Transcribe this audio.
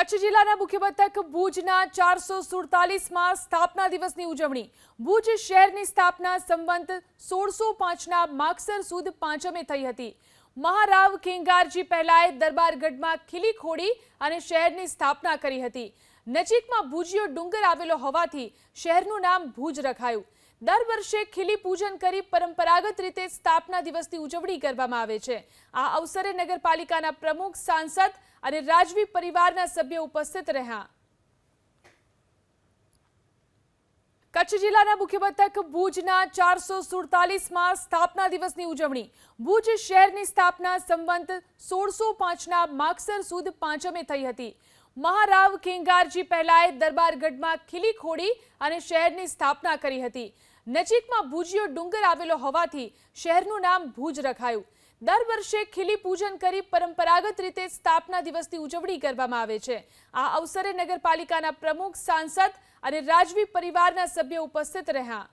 કચ્છ જિલ્લાના મુખ્ય મથક ભુજના 447માં સ્થાપના દિવસની ઉજવણી। ભુજ શહેરની સ્થાપના સંવંત 1605ના માગસર સુદ પાંચમે થઈ હતી। મહારાવ ખેંગારજી પહેલાએ દરબારગઢમાં ખીલી ખોડી અને શહેરની સ્થાપના કરી હતી। નજીકમાં ભુજીયો ડુંગર આવેલો હોવાથી શહેરનું નામ ભુજ રખાયું। દર વર્ષે ખીલી પૂજન કરી પરંપરાગત રીતે સ્થાપના દિવસની ઉજવણી કરવામાં આવે છે। આ અવસરે નગરપાલિકાના પ્રમુખ, સાંસદ અને રાજવી પરિવારના સભ્યો ઉપસ્થિત રહ્યા। કચ્છ જિલ્લાના મુખ્ય મથક ભુજના 447માં સ્થાપના દિવસની ઉજવણી। ભુજ શહેરની સ્થાપના સંવંત 1605ના માગસર સુદ પાંચમે થઈ હતી। મહારાવ ખેંગારજી પહેલાએ દરબારગઢમાં ખીલી ખોડી અને શહેરની સ્થાપના કરી હતી। નજીકમાં ભુજીયો ડુંગર આવેલો હોવાથી શહેરનું નામ ભુજ રખાયું। દર વર્ષે ખીલી પૂજન કરી પરંપરાગત રીતે સ્થાપના દિવસની ઉજવણી કરવામાં આવે છે। આ અવસરે નગરપાલિકાના પ્રમુખ, સાંસદ અને રાજવી પરિવારના સભ્યો ઉપસ્થિત રહ્યા।